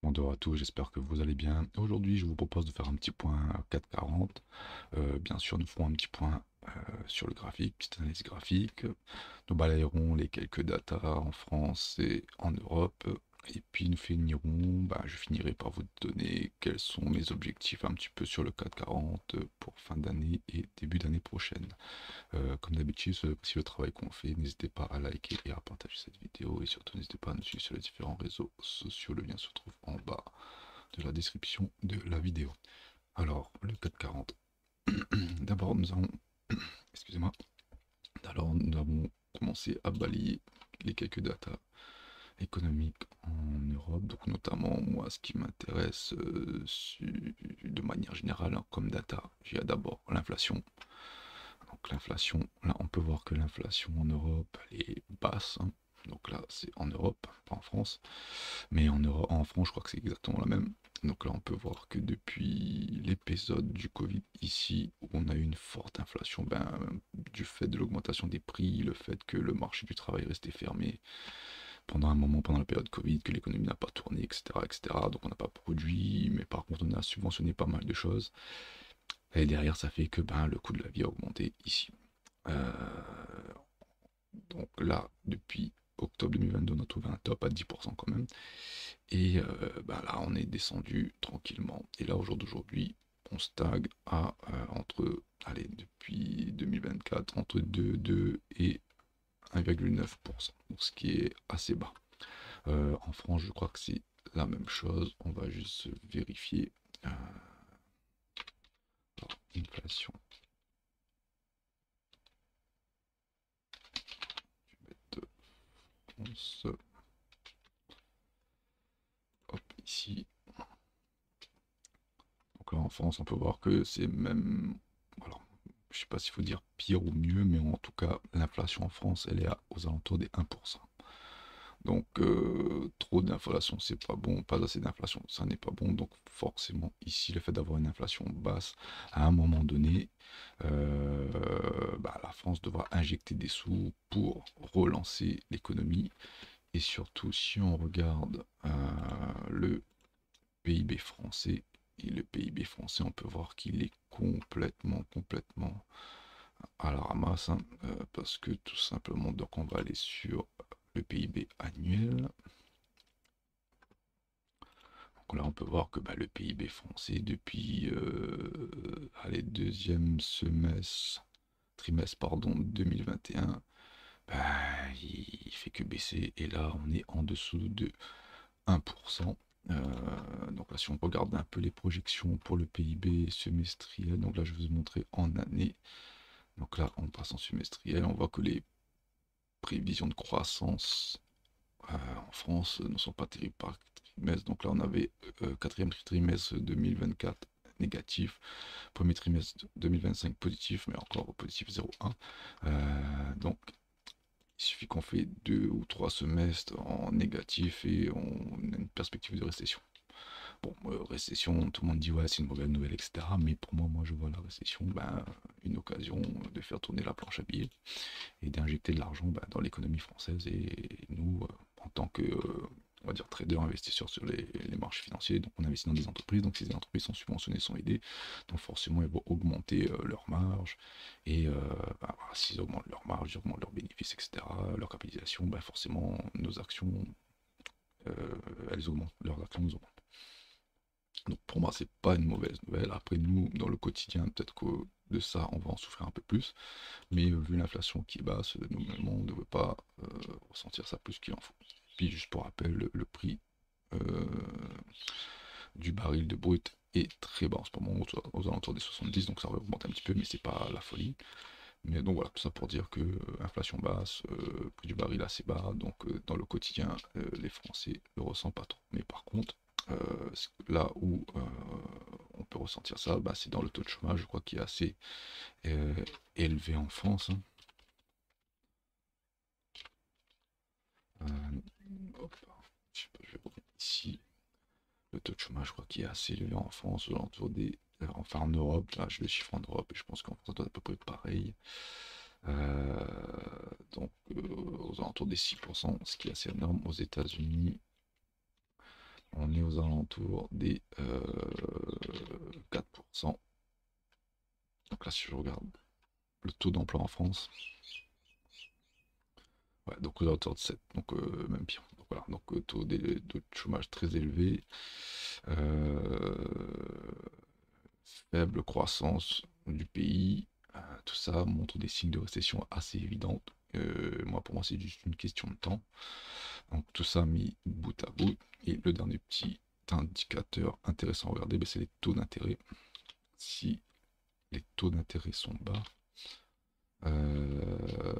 Bonjour à tous, j'espère que vous allez bien. Aujourd'hui, je vous propose de faire un petit point 440. Bien sûr, nous ferons un petit point sur le graphique, petite analyse graphique. Nous balayerons les quelques datas en France et en Europe. Et puis nous finirons, je finirai par vous donner quels sont mes objectifs un petit peu sur le 440 pour fin d'année et début d'année prochaine. Comme d'habitude, si le travail qu'on fait, n'hésitez pas à liker et à partager cette vidéo et surtout n'hésitez pas à nous suivre sur les différents réseaux sociaux. Le lien se trouve en bas de la description de la vidéo. Alors, le 440. D'abord, nous avons, excusez-moi, alors nous avons commencé à balayer les quelques datas économiques en Europe, donc notamment moi ce qui m'intéresse de manière générale comme data, j'ai d'abord l'inflation. Donc l'inflation, là on peut voir que l'inflation en Europe elle est basse, hein. Donc là c'est en Europe, pas en France, mais en France je crois que c'est exactement la même. Donc là on peut voir que depuis l'épisode du Covid ici, où on a eu une forte inflation, du fait de l'augmentation des prix, le fait que le marché du travail restait fermé pendant un moment, pendant la période Covid, que l'économie n'a pas tourné, etc., etc. Donc on n'a pas produit, mais par contre on a subventionné pas mal de choses. Et derrière, ça fait que le coût de la vie a augmenté ici. Euh, donc là, depuis octobre 2022, on a trouvé un top à 10% quand même. Et là, on est descendu tranquillement. Et là, au jour d'aujourd'hui, on stagne à entre, allez, depuis 2024, entre 2 et 1,9%. Donc ce qui est assez bas. En France, je crois que c'est la même chose. On va juste vérifier. Euh, Inflation. Je vais mettre France. Hop, ici. Donc là, en France, on peut voir que c'est même. Alors, je sais pas s'il faut dire pire ou mieux, mais en tout cas, l'inflation en France, elle est aux alentours des 1%. Donc, trop d'inflation, c'est pas bon. Pas assez d'inflation, ça n'est pas bon. Donc, forcément, ici, le fait d'avoir une inflation basse, à un moment donné, la France devra injecter des sous pour relancer l'économie. Et surtout, si on regarde le PIB français, et le PIB français, on peut voir qu'il est complètement à la ramasse, hein, parce que tout simplement, donc on va aller sur le PIB annuel. Donc là, on peut voir que le PIB français, depuis allez, deuxième trimestre pardon, 2021, il fait que baisser. Et là, on est en dessous de 1%. Donc là, si on regarde un peu les projections pour le PIB semestriel, donc là, je vais vous montrer en année. Donc là, on passe en semestriel, on voit que les prévisions de croissance en France ne sont pas terribles par trimestre. Donc là, on avait quatrième trimestre 2024 négatif, premier trimestre 2025 positif, mais encore positif 0,1. Donc il suffit qu'on fait 2 ou 3 semestres en négatif et on a une perspective de récession. Bon, récession, tout le monde dit ouais, c'est une mauvaise nouvelle, etc. Mais pour moi, je vois la récession, une occasion de faire tourner la planche à billets et d'injecter de l'argent dans l'économie française. Et nous, en tant que, on va dire, traders, investisseurs sur les marchés financiers, donc on investit dans des entreprises, donc si les entreprises sont subventionnées, sont aidées, donc forcément, elles vont augmenter leurs marges. Et s'ils augmentent leurs marges, ils augmentent leurs bénéfices, etc., leur capitalisation, forcément, nos actions, elles augmentent, leurs actions nous augmentent. Donc pour moi, c'est pas une mauvaise nouvelle. Après, nous, dans le quotidien, peut-être que de ça, on va en souffrir un peu plus. Mais vu l'inflation qui est basse, normalement, on ne devrait pas ressentir ça plus qu'il en faut. Puis juste pour rappel, le prix euh, du baril de brut est très bas en ce moment, aux alentours des 70, donc ça augmente un petit peu, mais c'est pas la folie. Mais donc voilà, tout ça pour dire que inflation basse, prix du baril assez bas, donc dans le quotidien, les Français ne le ressentent pas trop. Mais par contre, là où on peut ressentir ça, c'est dans le taux de chômage, je crois qu'il est assez euh, élevé en France, hein. Hop, je sais pas, je vais revenir ici. Le taux de chômage, je crois qu'il est assez élevé en France, aux alentours des. Enfin en Europe, là je le chiffre en Europe et je pense qu'en France ça doit être à peu près pareil. Euh, donc aux alentours des 6%, ce qui est assez énorme. Aux États-Unis, on est aux alentours des 4%. Donc là, si je regarde le taux d'emploi en France, ouais, donc aux alentours de 7, donc même pire. Donc voilà, donc taux de chômage très élevé, euh, faible croissance du pays, tout ça montre des signes de récession assez évidentes. Pour moi, c'est juste une question de temps. Donc tout ça mis bout à bout. Et le dernier petit indicateur intéressant à regarder, ben, c'est les taux d'intérêt. Si les taux d'intérêt sont bas, euh,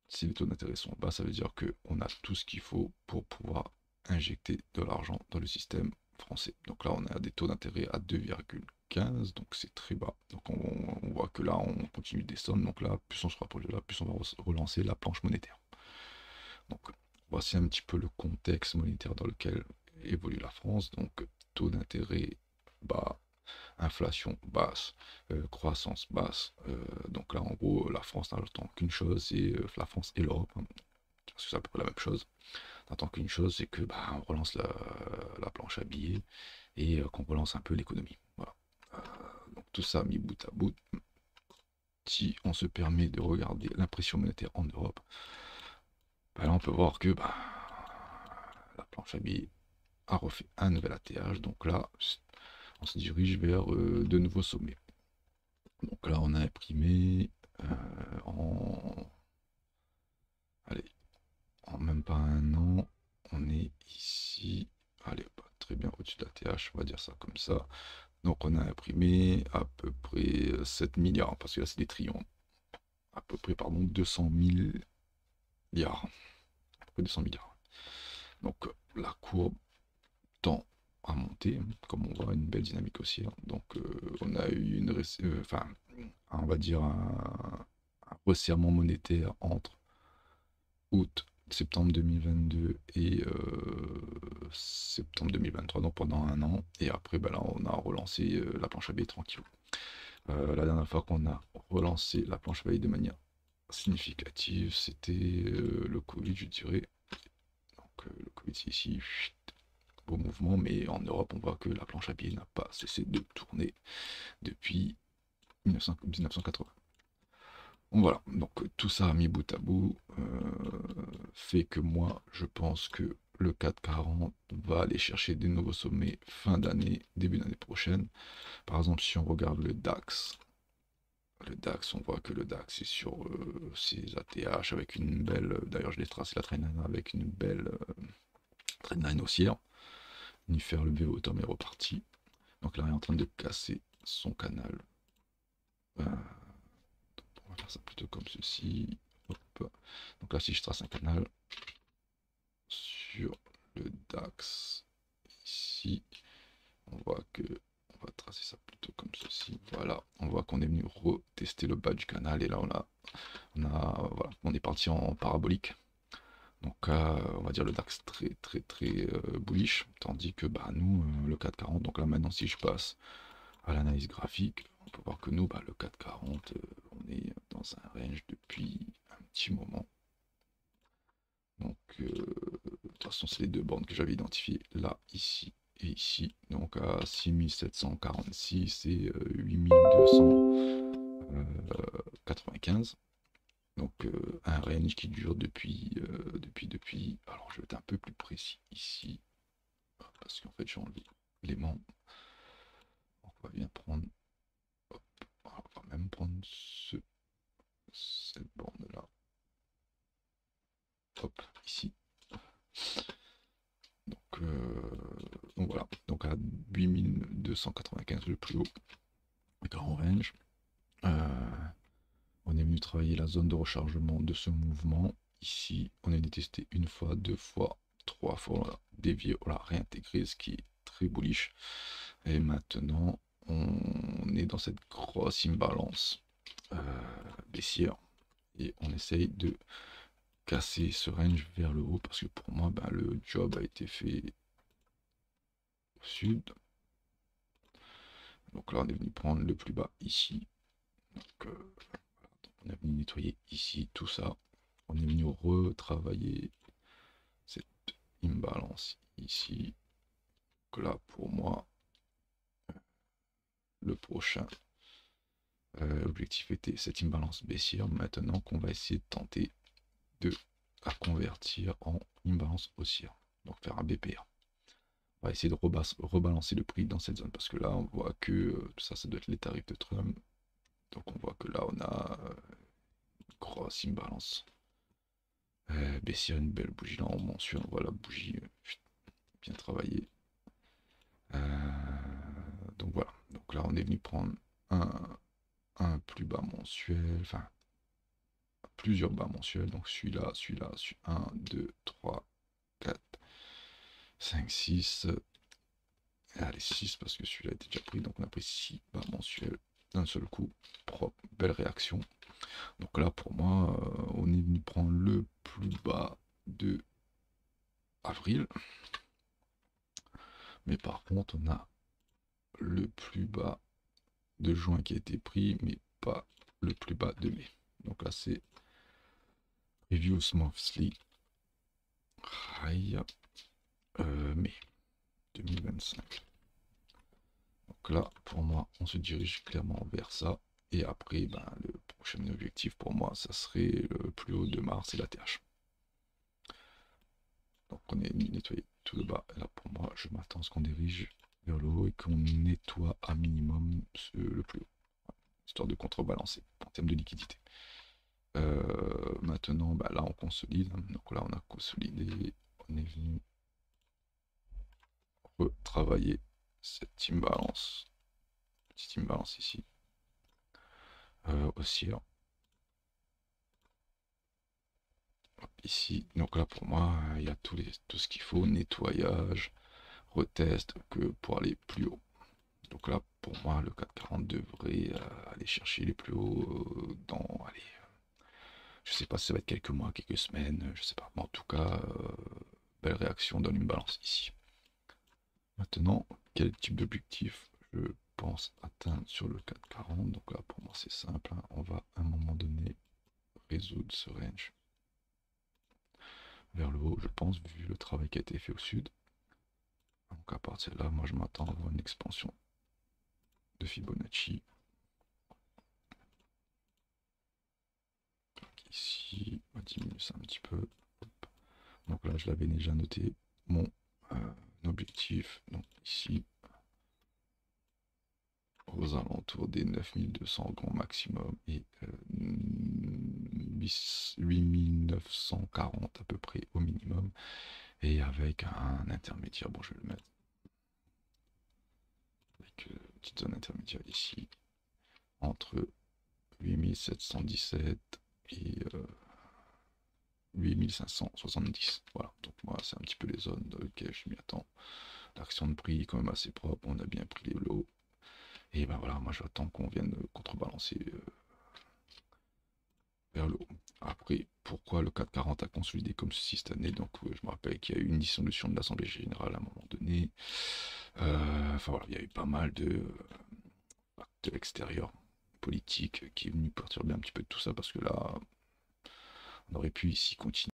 si les taux d'intérêt sont bas, ça veut dire qu'on a tout ce qu'il faut pour pouvoir injecter de l'argent dans le système français. Donc là, on a des taux d'intérêt à 2,15, donc c'est très bas. Donc on voit que là, on continue des sommes. Donc là, plus on se rapproche de là, plus on va relancer la planche monétaire. Donc voici un petit peu le contexte monétaire dans lequel évolue la France. Donc taux d'intérêt bas, inflation basse, croissance basse. Donc là, en gros, la France n'attend qu'une chose, c'est la France et l'Europe, hein, parce que c'est à peu près la même chose. N'attend qu'une chose, c'est que bah, on relance la planche à billets et qu'on relance un peu l'économie. Voilà. Donc tout ça mis bout à bout. Si on se permet de regarder l'impression monétaire en Europe, bah là on peut voir que bah, la planche à billets a refait un nouvel atterrage. Donc là, on se dirige vers de nouveaux sommets. Donc là, on a imprimé en, allez, en même pas un an, on est ici, allez, très bien au-dessus de la TH, on va dire ça comme ça. Donc on a imprimé à peu près 7 milliards, parce que là c'est des trillions, à peu près, pardon, 200 milliards, à peu près 200 milliards. Donc la courbe tend à monter, comme on voit, une belle dynamique haussière. Donc on a eu enfin, on va dire un resserrement monétaire entre août, septembre 2022 et septembre 2023, donc pendant un an. Et après, ben là, on a relancé la planche à billets tranquille. La dernière fois qu'on a relancé la planche à billets de manière significative, c'était le Covid, je dirais. Donc le Covid, c'est ici, chut, beau mouvement, mais en Europe, on voit que la planche à billets n'a pas cessé de tourner depuis 1980. Bon, voilà, donc tout ça mis bout à bout fait que moi je pense que le 440 va aller chercher des nouveaux sommets fin d'année, début d'année prochaine. Par exemple, si on regarde le DAX, on voit que le DAX est sur ses ATH avec une belle, d'ailleurs je l'ai tracé la trendline avec une belle trendline haussière. Unifère levé au tom est reparti. Donc là il est en train de casser son canal. Euh, on va faire ça plutôt comme ceci. Hop. Donc là si je trace un canal sur le DAX ici, on voit que on va tracer ça plutôt comme ceci. Voilà, on voit qu'on est venu retester le bas du canal et là voilà, on est parti en parabolique. Donc on va dire le DAX très très très bullish, tandis que bah nous le 440. Donc là maintenant si je passe à l'analyse graphique, on peut voir que nous bah, le 440 on est dans un range depuis un petit moment. Donc de toute façon c'est les deux bornes que j'avais identifiées là, ici et ici. Donc à 6746 et 8295. Donc un range qui dure depuis. Alors je vais être un peu plus précis ici, parce qu'en fait j'ai enlevé l'élément. On va bien prendre. Hop, on va même prendre cette borne là. Hop, ici. Donc voilà, donc à 8295 le plus haut, grand range. On est venu travailler la zone de rechargement de ce mouvement. Ici, on est venu tester une fois, deux fois, trois fois, on a dévié, on l'a réintégré, ce qui est très bullish. Et maintenant, on est dans cette grosse imbalance baissière et on essaye de casser ce range vers le haut parce que pour moi, ben, le job a été fait au sud. Donc là, on est venu prendre le plus bas ici. Donc, on est venu nettoyer ici tout ça. on est venu retravailler cette imbalance ici. Donc là, pour moi, le prochain objectif était cette imbalance baissière. Maintenant qu'on va essayer de tenter de la convertir en imbalance haussière. Donc faire un BPA. On va essayer de rebalancer le prix dans cette zone parce que là, on voit que tout ça, ça doit être les tarifs de Trump. Donc on voit que là, on a une grosse imbalance baissière, une belle bougie là en mensuel. On voit la bougie bien travaillée. Donc voilà. Donc là, on est venu prendre un plus bas mensuel, enfin plusieurs bas mensuels. Donc celui-là, 1, 2, 3, 4, 5, 6. Allez, 6 parce que celui-là était déjà pris. Donc on a pris 6 bas mensuels d'un seul coup. Propre, belle réaction. Donc là, pour moi, on est venu prendre le plus bas de avril. Mais par contre, on a le plus bas de juin qui a été pris, mais pas le plus bas de mai. Donc là, c'est Previous Monthly High mai 2025. Donc là, pour moi, on se dirige clairement vers ça. Et après, ben, le prochain objectif pour moi, ça serait le plus haut de mars et la TH. Donc on est nettoyé tout le bas. Et là, pour moi, je m'attends à ce qu'on dirige vers le haut et qu'on nettoie à minimum le plus haut. Histoire de contrebalancer en termes de liquidité. Maintenant, bah là, on consolide. Donc là, on a consolidé. On est venu retravailler cette imbalance. Petite imbalance ici. Haussière. Ici, donc là pour moi, il y a tout ce qu'il faut, nettoyage, retest, que pour aller plus haut. Donc là, pour moi, le 440 devrait aller chercher les plus hauts dans, allez, je sais pas si ça va être quelques mois, quelques semaines, je sais pas, mais en tout cas, belle réaction dans une balance ici. Maintenant, quel type d'objectif je pense atteindre sur le 440? Donc là, pour moi, c'est simple, hein. On va à un moment donné résoudre ce range vers le haut, je pense, vu le travail qui a été fait au sud. Donc à partir de là, moi je m'attends à avoir une expansion de Fibonacci. Donc ici, on va diminuer ça un petit peu. Hop. Donc là, je l'avais déjà noté, mon objectif. Donc ici, aux alentours des 9200 grand maximum et 8940 à peu près au minimum. Et avec un intermédiaire, bon je vais le mettre avec une petite zone intermédiaire ici, entre 8717 et 8570. Voilà, donc moi c'est un petit peu les zones dans lesquelles je m'y attends. L'action de prix est quand même assez propre, on a bien pris les lots. Et ben voilà, moi j'attends qu'on vienne contrebalancer vers le haut. Après, pourquoi le 440 a consolidé comme ceci cette année? Donc je me rappelle qu'il y a eu une dissolution de l'Assemblée Générale à un moment donné. Enfin voilà, il y a eu pas mal de l'extérieur politique qui est venu perturber un petit peu de tout ça parce que là, on aurait pu ici continuer